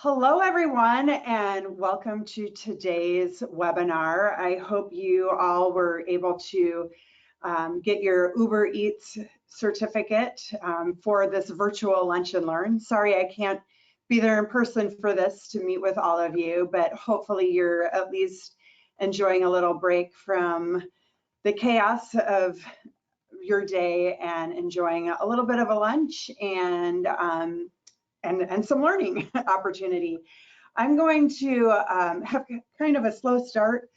Hello, everyone, and welcome to today's webinar. I hope you all were able to get your Uber Eats certificate for this virtual lunch and learn. Sorry, I can't be there in person for this to meet with all of you, but hopefully you're at least enjoying a little break from the chaos of your day and enjoying a little bit of a lunch and some learning opportunity. I'm going to have kind of a slow start,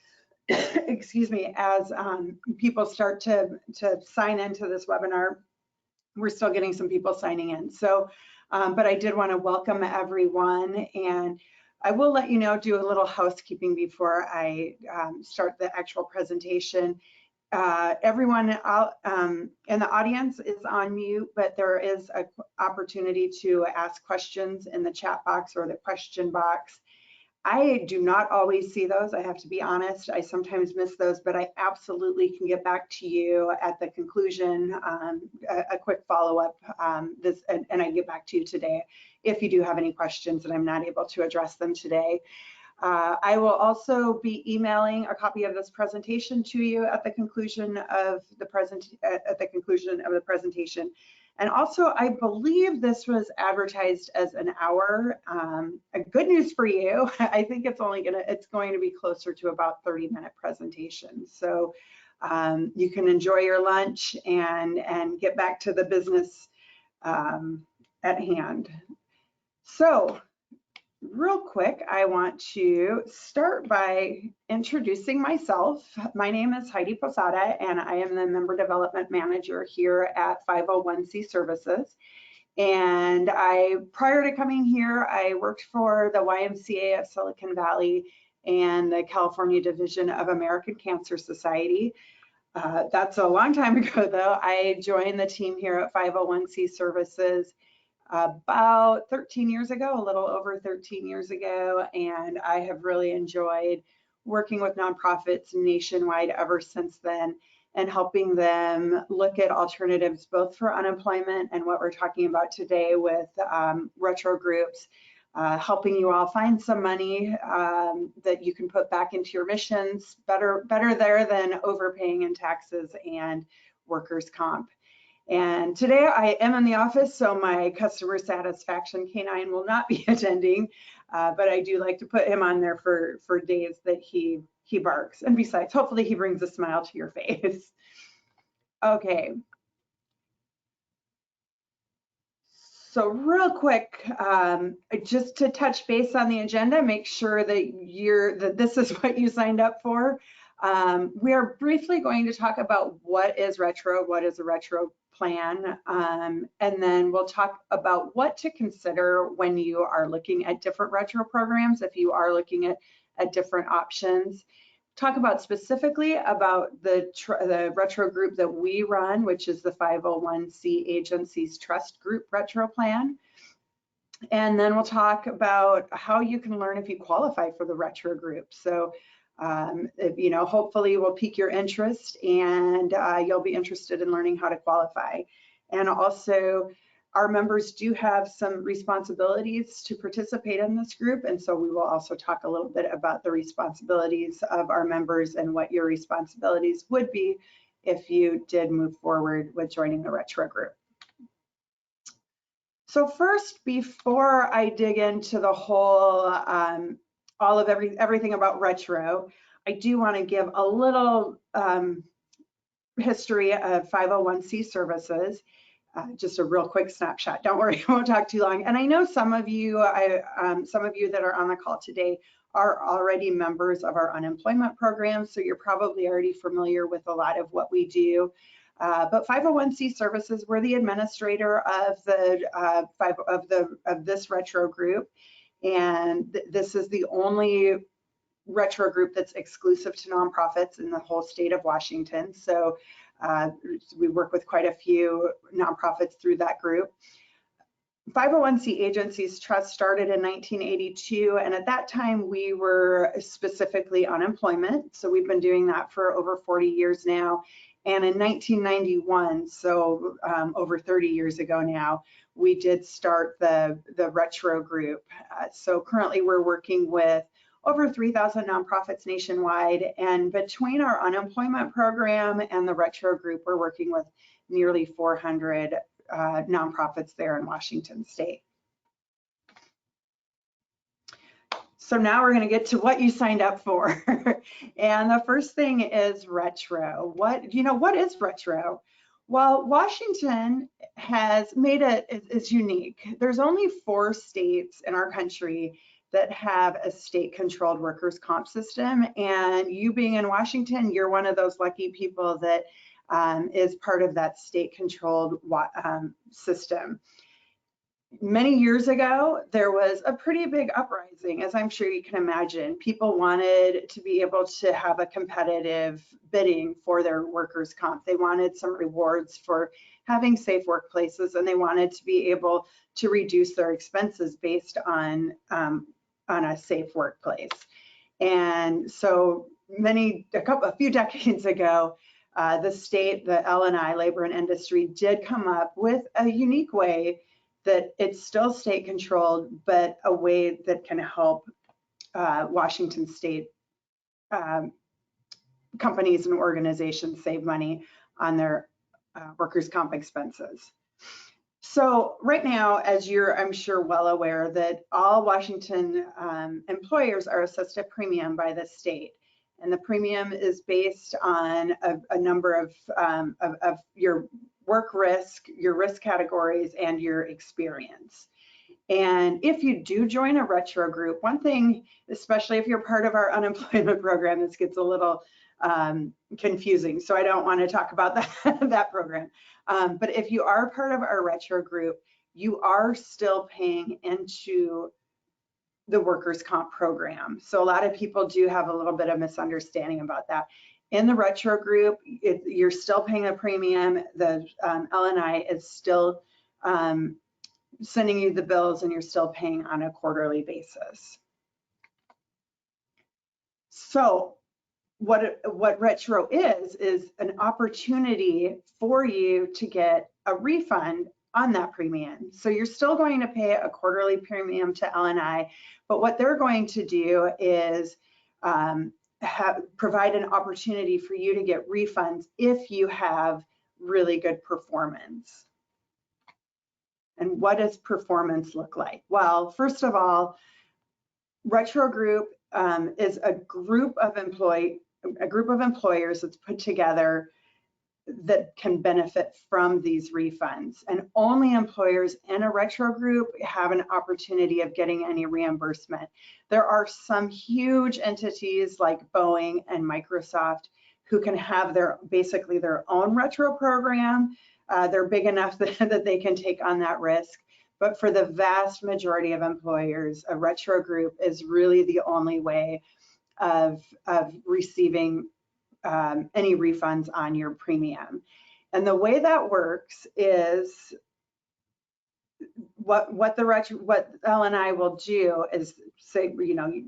excuse me, as people start to sign into this webinar. We're still getting some people signing in. So, but I did want to welcome everyone, and I will let you know, do a little housekeeping before I start the actual presentation. Everyone out in the audience is on mute, but there is an opportunity to ask questions in the chat box or the question box. I do not always see those, I have to be honest. I sometimes miss those, but I absolutely can get back to you at the conclusion, a quick follow-up, and I get back to you today if you do have any questions and I'm not able to address them today. I will also be emailing a copy of this presentation to you at the conclusion of the presentation. And also, I believe this was advertised as an hour. Good news for you, I think it's going to be closer to about 30-minute presentation. So you can enjoy your lunch and get back to the business at hand. So, real quick, I want to start by introducing myself. My name is Heidi Posada, and I am the Member Development Manager here at 501c Services. And prior to coming here, I worked for the YMCA of Silicon Valley and the California Division of American Cancer Society. That's a long time ago, though. I joined the team here at 501c Services about 13 years ago, a little over 13 years ago, and I have really enjoyed working with nonprofits nationwide ever since then and helping them look at alternatives both for unemployment and what we're talking about today with retro groups, helping you all find some money that you can put back into your missions, better there than overpaying in taxes and workers' comp. And today I am in the office, so my customer satisfaction canine will not be attending, but I do like to put him on there for days that he barks. And besides, hopefully he brings a smile to your face. Okay. So real quick, just to touch base on the agenda, make sure that this is what you signed up for. We are briefly going to talk about what is a retro plan, and then we'll talk about what to consider when you are looking at different retro programs, if you are looking at different options. Talk about specifically about the retro group that we run, which is the 501c Agencies Trust Group Retro Plan. And then we'll talk about how you can learn if you qualify for the retro group. So hopefully will pique your interest and you'll be interested in learning how to qualify. And also, our members do have some responsibilities to participate in this group, and so we will also talk a little bit about the responsibilities of our members and what your responsibilities would be if you did move forward with joining the retro group. So first, before I dig into the whole all of everything about retro, I do want to give a little history of 501c Services, just a real quick snapshot. Don't worry, I won't talk too long. And I know some of you that are on the call today are already members of our unemployment program, so you're probably already familiar with a lot of what we do. But 501c Services, we're the administrator of this retro group. And this is the only retro group that's exclusive to nonprofits in the whole state of Washington. So we work with quite a few nonprofits through that group. 501c Agencies Trust started in 1982, and at that time we were specifically unemployment. So we've been doing that for over 40 years now. And in 1991, so over 30 years ago now, we did start the Retro group. So currently we're working with over 3,000 nonprofits nationwide, and between our unemployment program and the Retro group, we're working with nearly 400 nonprofits there in Washington State. So now we're going to get to what you signed up for. And the first thing is Retro. What is Retro? Well, Washington has made it is unique. There's only 4 states in our country that have a state-controlled workers' comp system, and you being in Washington, you're one of those lucky people that is part of that state-controlled system. Many years ago, there was a pretty big uprising, as I'm sure you can imagine. People wanted to be able to have a competitive bidding for their workers' comp. They wanted some rewards for having safe workplaces, and they wanted to be able to reduce their expenses based on a safe workplace. And so a few decades ago, the state, the L&I, Labor and Industry, did come up with a unique way that it's still state controlled, but a way that can help Washington State companies and organizations save money on their workers' comp expenses. So right now, as you're, I'm sure, well aware, that all Washington employers are assessed a premium by the state. And the premium is based on a number of your work risk, your risk categories, and your experience. And if you do join a Retro group, one thing, especially if you're part of our unemployment program, this gets a little confusing, so I don't want to talk about that program. But if you are part of our Retro group, you are still paying into the workers' comp program. So a lot of people do have a little bit of misunderstanding about that. In the Retro group, you're still paying a premium. The L&I is still sending you the bills, and you're still paying on a quarterly basis. So what Retro is an opportunity for you to get a refund on that premium. So you're still going to pay a quarterly premium to L&I, but what they're going to do is provide an opportunity for you to get refunds if you have really good performance. And what does performance look like? Well, first of all, Retro Group is a group of employers that's put together that can benefit from these refunds. And only employers in a Retro group have an opportunity of getting any reimbursement. There are some huge entities like Boeing and Microsoft who can have basically their own Retro program. They're big enough that they can take on that risk. But for the vast majority of employers, a Retro group is really the only way of receiving any refunds on your premium. And the way that works is what L&I will do is say, they'll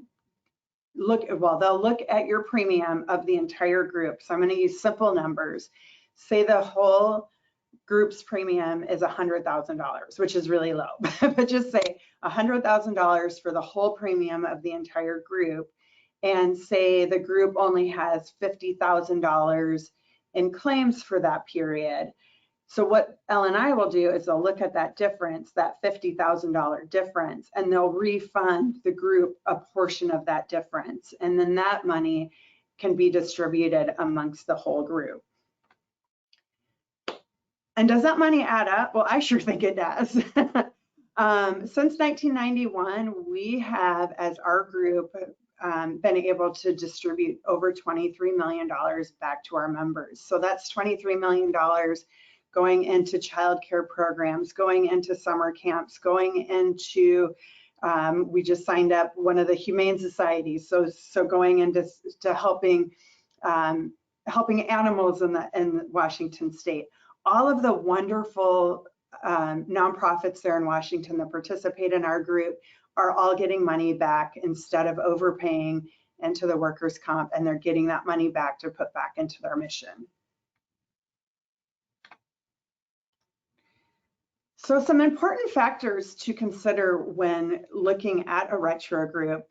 look at your premium of the entire group. So I'm going to use simple numbers. Say the whole group's premium is $100,000, which is really low, but just say $100,000 for the whole premium of the entire group. And say the group only has $50,000 in claims for that period. So what L&I will do is they'll look at that difference, that $50,000 difference, and they'll refund the group a portion of that difference. And then that money can be distributed amongst the whole group. And does that money add up? Well, I sure think it does. Since 1991, we have, as our group, been able to distribute over $23 million back to our members. So that's $23 million going into childcare programs, going into summer camps, going into, we just signed up one of the humane societies, so going into helping animals in Washington State. All of the wonderful nonprofits there in Washington that participate in our group are all getting money back instead of overpaying into the workers' comp, and they're getting that money back to put back into their mission. So some important factors to consider when looking at a retro group.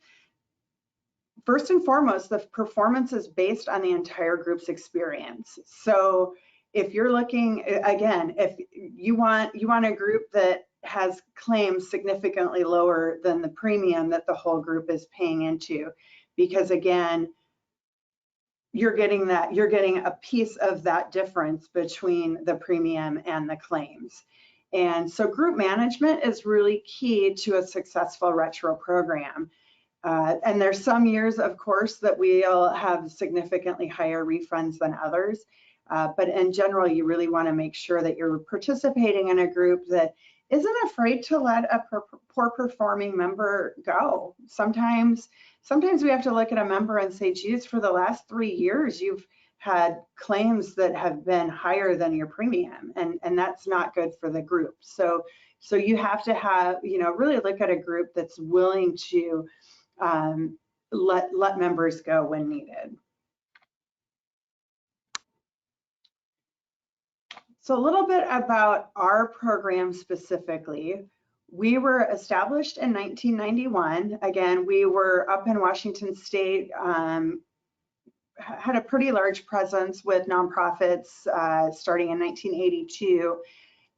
First and foremost, the performance is based on the entire group's experience. So if you're looking, again, if you want a group that has claims significantly lower than the premium that the whole group is paying into, because again, you're getting a piece of that difference between the premium and the claims. And so group management is really key to a successful retro program. And there's some years, of course, that we'll have significantly higher refunds than others. But in general, you really want to make sure that you're participating in a group that isn't afraid to let a poor performing member go. Sometimes we have to look at a member and say, geez, for the last 3 years, you've had claims that have been higher than your premium, and that's not good for the group. So you have to have, really look at a group that's willing to let members go when needed. So a little bit about our program specifically. We were established in 1991. Again, we were up in Washington State, had a pretty large presence with nonprofits starting in 1982.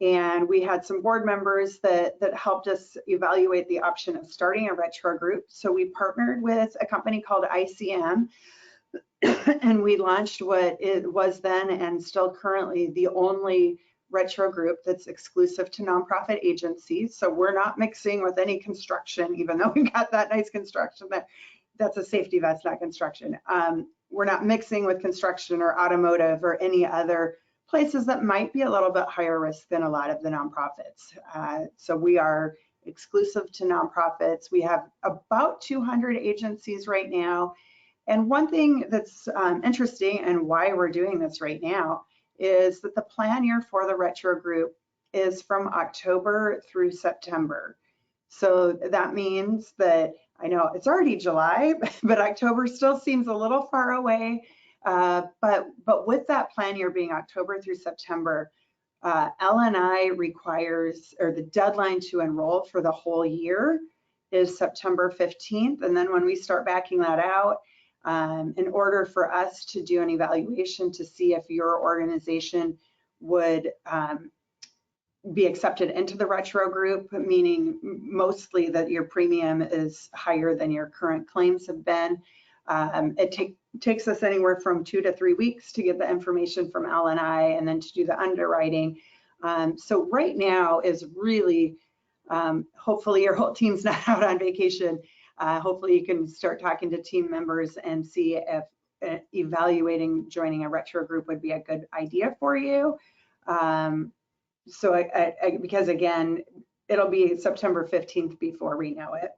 And we had some board members that helped us evaluate the option of starting a retro group. So we partnered with a company called ICM, and we launched what it was then and still currently the only retro group that's exclusive to nonprofit agencies. So we're not mixing with any construction, even though we got that nice construction. That's a safety vest, not construction. We're not mixing with construction or automotive or any other places that might be a little bit higher risk than a lot of the nonprofits. So we are exclusive to nonprofits. We have about 200 agencies right now. And one thing that's interesting and why we're doing this right now is that the plan year for the retro group is from October through September. So that means that, I know it's already July, but October still seems a little far away. But with that plan year being October through September, L&I requires, or the deadline to enroll for the whole year is September 15th. And then when we start backing that out, in order for us to do an evaluation to see if your organization would be accepted into the retro group, meaning mostly that your premium is higher than your current claims have been, it takes us anywhere from 2 to 3 weeks to get the information from L&I and then to do the underwriting. So right now is really, hopefully your whole team's not out on vacation. Hopefully you can start talking to team members and see if evaluating joining a retro group would be a good idea for you. Because again, it'll be September 15th before we know it.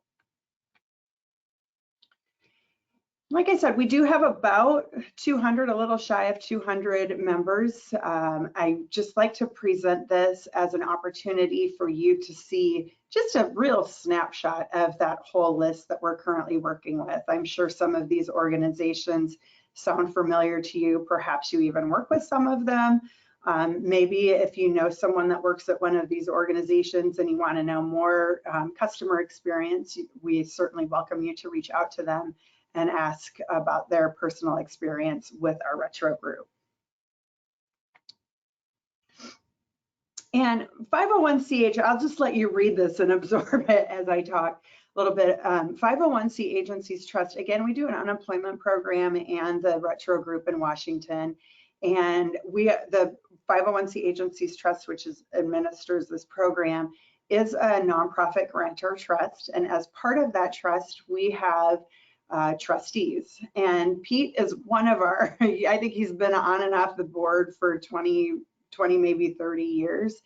Like I said, we do have about 200, a little shy of 200 members. I just like to present this as an opportunity for you to see just a real snapshot of that whole list that we're currently working with. I'm sure some of these organizations sound familiar to you. Perhaps you even work with some of them. Maybe if you know someone that works at one of these organizations and you want to know more customer experience, we certainly welcome you to reach out to them and ask about their personal experience with our retro group. And 501c, I'll just let you read this and absorb it as I talk a little bit. 501c Agencies Trust, again, we do an unemployment program and the retro group in Washington. And the 501c Agencies Trust, which administers this program, is a nonprofit grantor trust. And as part of that trust, we have trustees, and Pete is one of our, I think he's been on and off the board for 20, maybe 30 years.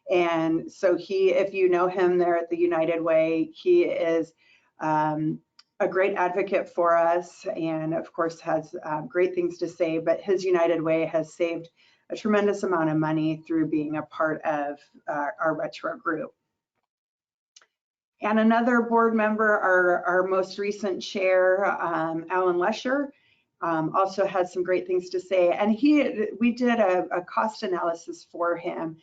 And so if you know him there at the United Way, he is a great advocate for us and of course has great things to say, but his United Way has saved a tremendous amount of money through being a part of our retro group. And another board member, our most recent chair, Alan Lesher, also has some great things to say. And we did a cost analysis for him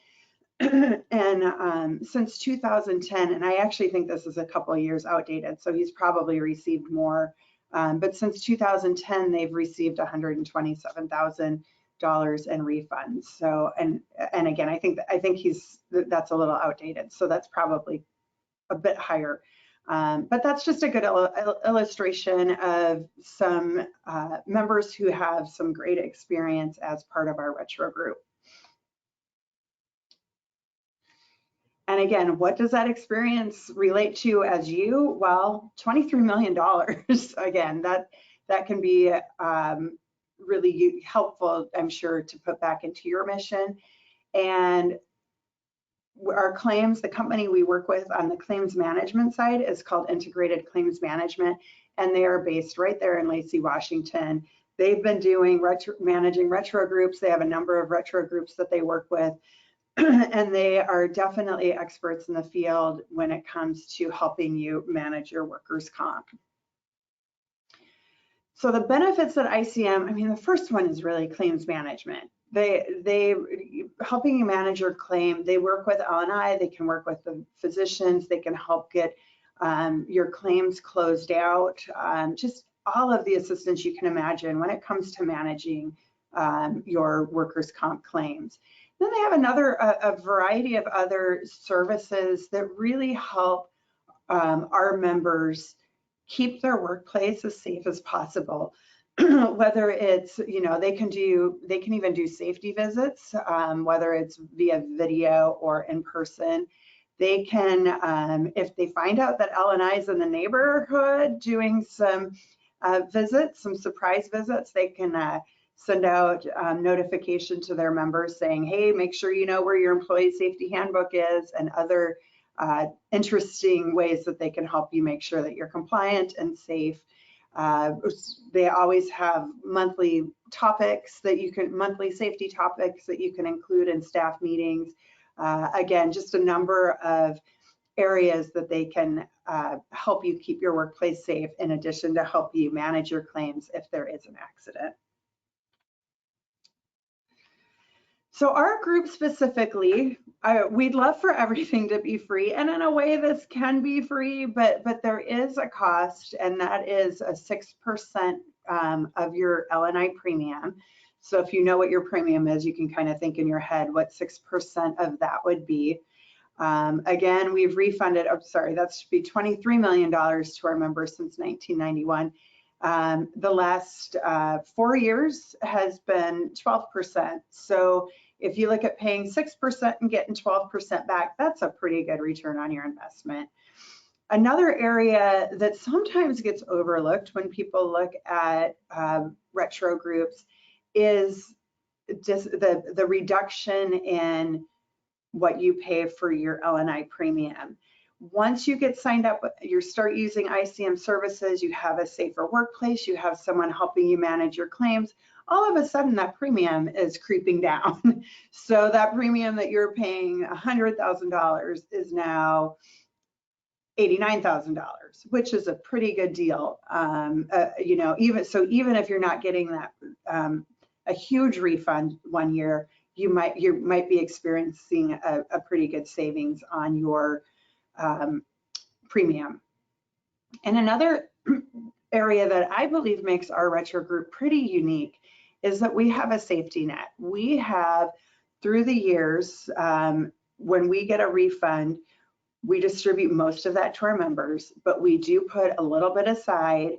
And since 2010, and I actually think this is a couple of years outdated, so he's probably received more. But since 2010, they've received $127,000 in refunds. So, and again, I think that's a little outdated. So that's probably a bit higher. But that's just a good illustration of some members who have some great experience as part of our retro group. And again, what does that experience relate to as you? Well, $23 million. Again, that can be really helpful, I'm sure, to put back into your mission. And our claims, the company we work with on the claims management side is called Integrated Claims Management, and they are based right there in Lacey, Washington. They've been doing managing retro groups. They have a number of retro groups that they work with. And they are definitely experts in the field when it comes to helping you manage your workers' comp. So the benefits at ICM, I mean, the first one is really claims management. They helping you manage your claim. They work with L&I, they can work with the physicians, they can help get your claims closed out, just all of the assistance you can imagine when it comes to managing your workers' comp claims. Then they have a variety of other services that really help our members keep their workplace as safe as possible. Whether it's, they can even do safety visits, whether it's via video or in person. They can, if they find out that L&I is in the neighborhood doing some visits, some surprise visits, they can send out notification to their members saying, hey, make sure you know where your employee safety handbook is, and other interesting ways that they can help you make sure that you're compliant and safe. They always have monthly topics that monthly safety topics that you can include in staff meetings. Again, just a number of areas that they can help you keep your workplace safe, in addition to help you manage your claims if there is an accident. So our group specifically, we'd love for everything to be free, and in a way this can be free, but there is a cost, and that is a 6% of your L&I premium. So if you know what your premium is, you can kind of think in your head what 6% of that would be. Again, we've refunded, that should be $23 million to our members since 1991. The last 4 years has been 12%. So if you look at paying 6% and getting 12% back, that's a pretty good return on your investment. Another area that sometimes gets overlooked when people look at retro groups is just the reduction in what you pay for your L&I premium. Once you get signed up, you start using ICM services, you have a safer workplace, you have someone helping you manage your claims, all of a sudden that premium is creeping down. So that premium that you're paying $100,000 is now $89,000, which is a pretty good deal. Even if you're not getting that a huge refund one year, you might be experiencing a pretty good savings on your premium. And another area that I believe makes our retro group pretty unique is that we have a safety net. We have, through the years, when we get a refund, we distribute most of that to our members, but we do put a little bit aside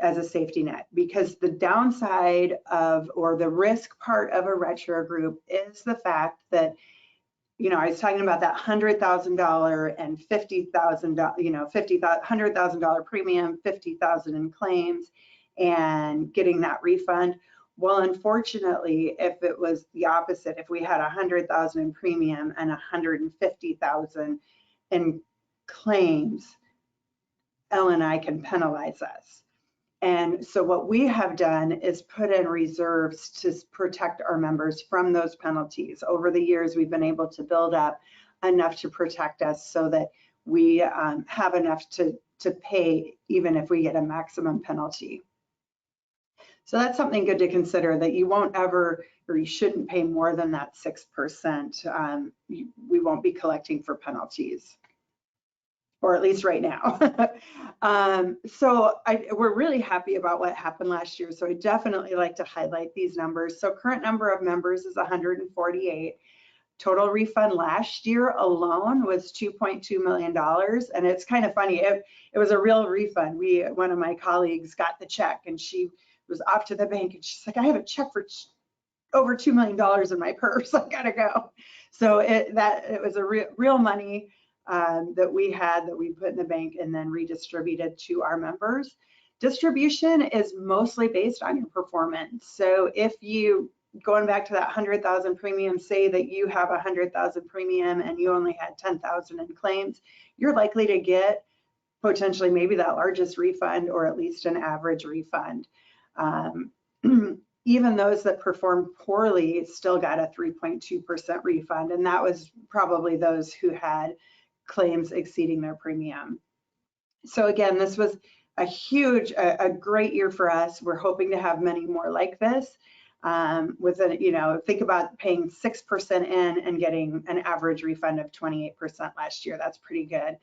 as a safety net, because the downside of, or the risk part of a retro group is the fact that, I was talking about that $100,000 and $50,000, $100,000 premium, $50,000 in claims, and getting that refund. Well, unfortunately, if it was the opposite, if we had $100,000 in premium and $150,000 in claims, L&I can penalize us. And so what we have done is put in reserves to protect our members from those penalties. Over the years, we've been able to build up enough to protect us so that we have enough to pay even if we get a maximum penalty. So that's something good to consider, that you won't ever, or you shouldn't pay more than that 6%. We won't be collecting for penalties, or at least right now. We're really happy about what happened last year. So I definitely like to highlight these numbers. So current number of members is 148. Total refund last year alone was $2.2 million. And it's kind of funny, it was a real refund. One of my colleagues got the check and she was off to the bank and she's like, I have a check for over $2 million in my purse, I gotta go. So it was a real money that we had, that we put in the bank and then redistributed to our members. Distribution is mostly based on your performance. So if you, going back to that 100,000 premium, say that you have 100,000 premium and you only had 10,000 in claims, you're likely to get potentially maybe that largest refund, or at least an average refund. Even those that performed poorly still got a 3.2% refund, and that was probably those who had claims exceeding their premium. So again, this was a great year for us. We're hoping to have many more like this. Think about paying 6% in and getting an average refund of 28% last year. That's pretty good.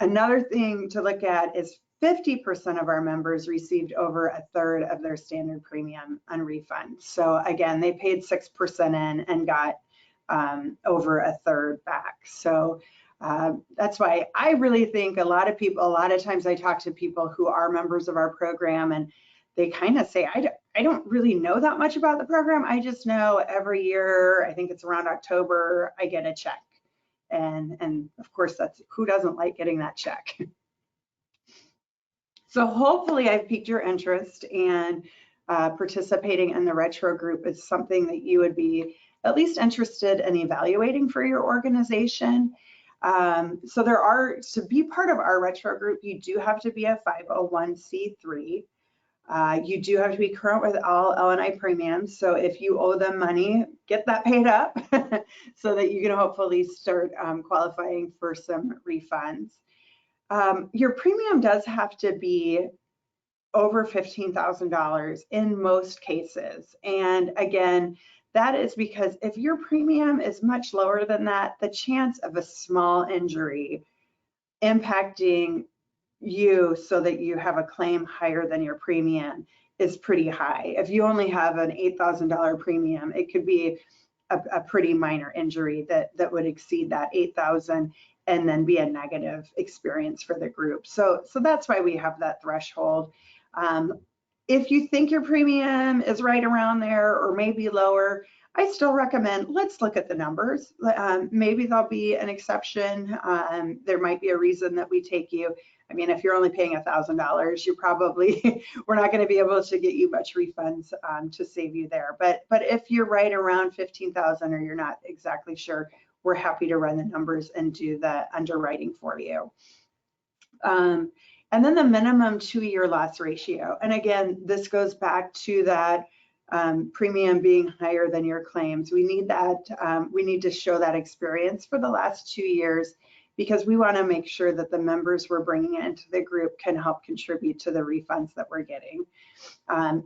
Another thing to look at is 50% of our members received over a third of their standard premium on refund. So again, they paid 6% in and got over a third back. So that's why I really think a lot of times I talk to people who are members of our program and they kind of say, I don't really know that much about the program. I just know every year, I think it's around October, I get a check. And of course, who doesn't like getting that check? So hopefully I've piqued your interest, and participating in the retro group is something that you would be at least interested in evaluating for your organization. So to be part of our retro group, you do have to be a 501c3. You do have to be current with all L&I premiums. So if you owe them money, get that paid up so that you can hopefully start qualifying for some refunds. Your premium does have to be over $15,000 in most cases. And again, that is because if your premium is much lower than that, the chance of a small injury impacting you so that you have a claim higher than your premium is pretty high. If you only have an $8,000 premium, it could be a pretty minor injury that would exceed that $8,000 and then be a negative experience for the group. So that's why we have that threshold. If you think your premium is right around there or maybe lower, I still recommend, let's look at the numbers. Maybe there'll be an exception. There might be a reason that we take you. I mean, if you're only paying $1,000, you're probably, we're not going to be able to get you much refunds to save you there. But if you're right around 15,000 or you're not exactly sure, we're happy to run the numbers and do the underwriting for you. And then the minimum 2-year loss ratio. And again, this goes back to that premium being higher than your claims. We need that. We need to show that experience for the last 2 years, because we want to make sure that the members we're bringing into the group can help contribute to the refunds that we're getting.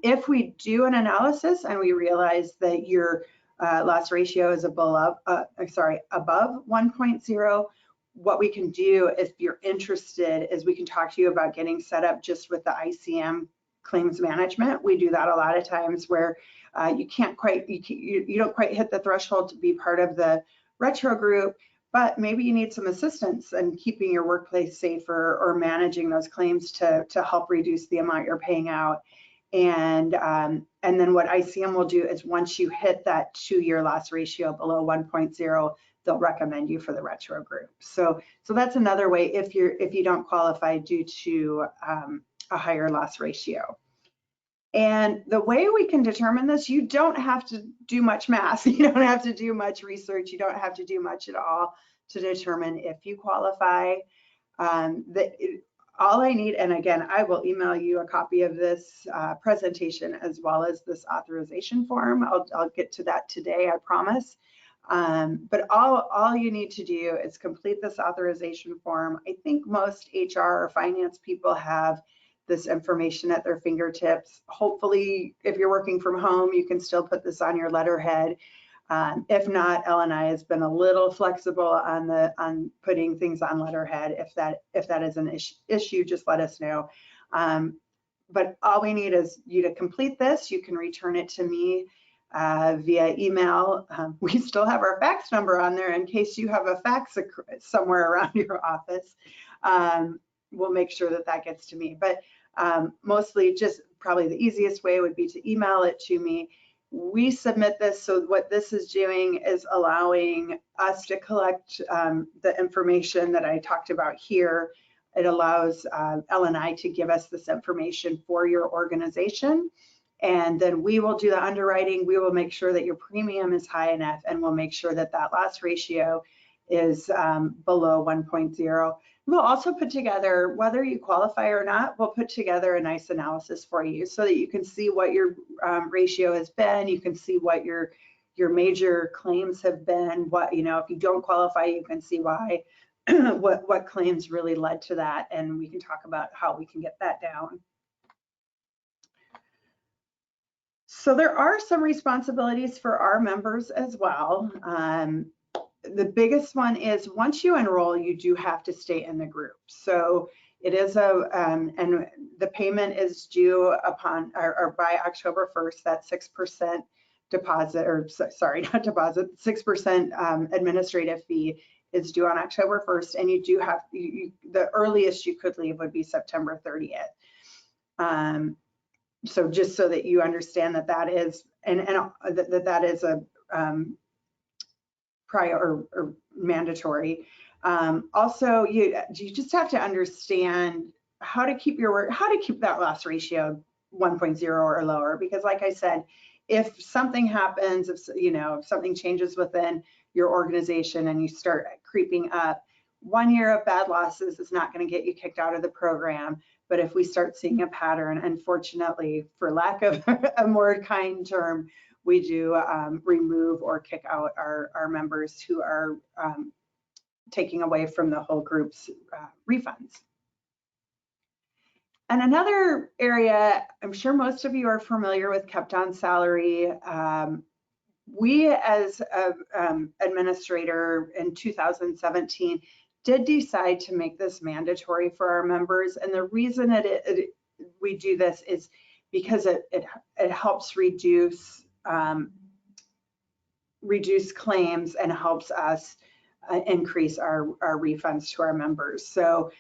If we do an analysis and we realize that your loss ratio is above 1.0, what we can do, if you're interested, is we can talk to you about getting set up just with the ICM claims management. We do that a lot of times where you don't quite hit the threshold to be part of the retro group, but maybe you need some assistance in keeping your workplace safer or managing those claims to help reduce the amount you're paying out. And then what ICM will do is once you hit that 2-year loss ratio below 1.0, they'll recommend you for the retro group. So that's another way if you don't qualify due to a higher loss ratio. And the way we can determine this, you don't have to do much math. You don't have to do much research. You don't have to do much at all to determine if you qualify. All I need, and again, I will email you a copy of this presentation as well as this authorization form. I'll get to that today, I promise. But all you need to do is complete this authorization form. I think most HR or finance people have this information at their fingertips. Hopefully, if you're working from home, you can still put this on your letterhead. If not, LNI has been a little flexible on putting things on letterhead. If that is an issue, just let us know. But all we need is you to complete this. You can return it to me via email. We still have our fax number on there in case you have a fax somewhere around your office. We'll make sure that that gets to me. But mostly, just probably the easiest way would be to email it to me. We submit this, so what this is doing is allowing us to collect the information that I talked about here. It allows LNI to give us this information for your organization, and then we will do the underwriting. We will make sure that your premium is high enough, and we'll make sure that that loss ratio is below 1.0. We'll also put together, whether you qualify or not, we'll put together a nice analysis for you so that you can see what your ratio has been. You can see what your major claims have been. What, you know, if you don't qualify, you can see why, what claims really led to that, and we can talk about how we can get that down. So there are some responsibilities for our members as well. The biggest one is once you enroll, you do have to stay in the group. So it is and the payment is due upon or by October 1st. That 6% deposit, or sorry, not deposit, 6% administrative fee is due on October 1st, and you do have the earliest you could leave would be September 30th. So just so that you understand that that is that is a prior or mandatory. Also, you just have to understand how to keep that loss ratio 1.0 or lower, because like I said, if something happens, if something changes within your organization and you start creeping up, 1 year of bad losses is not going to get you kicked out of the program. But if we start seeing a pattern, unfortunately, for lack of a more kind term, we do remove or kick out our members who are taking away from the whole group's refunds. And another area, I'm sure most of you are familiar with kept on salary. We as an administrator in 2017 did decide to make this mandatory for our members. And the reason we do this is because it helps reduce claims and helps us increase our refunds to our members. So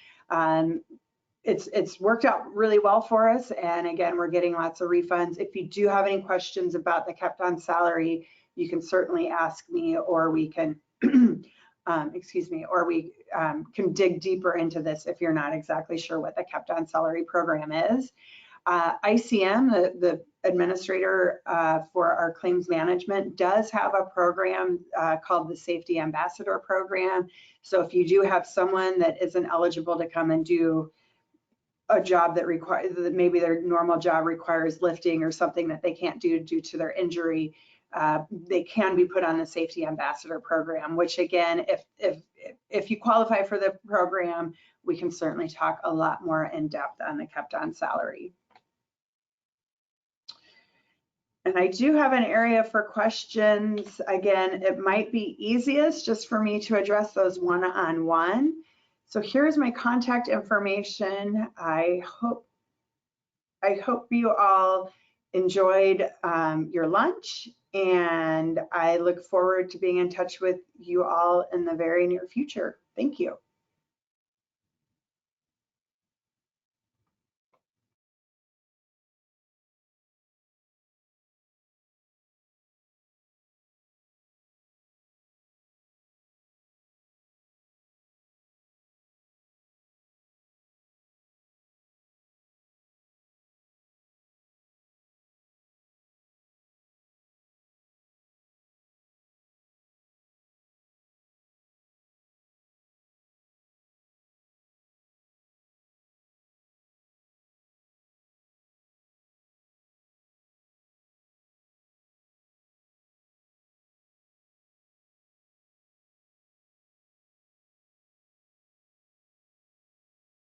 it's worked out really well for us. And again, we're getting lots of refunds. If you do have any questions about the kept on salary, you can certainly ask me, or we can, excuse me, or we can dig deeper into this if you're not exactly sure what the kept on salary program is. ICM, the administrator for our claims management, does have a program called the Safety Ambassador Program. So if you do have someone that isn't eligible to come and do a job that requires, that maybe their normal job requires lifting or something that they can't do due to their injury, they can be put on the Safety Ambassador Program, which again, if you qualify for the program, we can certainly talk a lot more in depth on the kept on salary. And I do have an area for questions. Again, it might be easiest just for me to address those one-on-one. So here's my contact information. I hope you all enjoyed your lunch, and I look forward to being in touch with you all in the very near future. Thank you.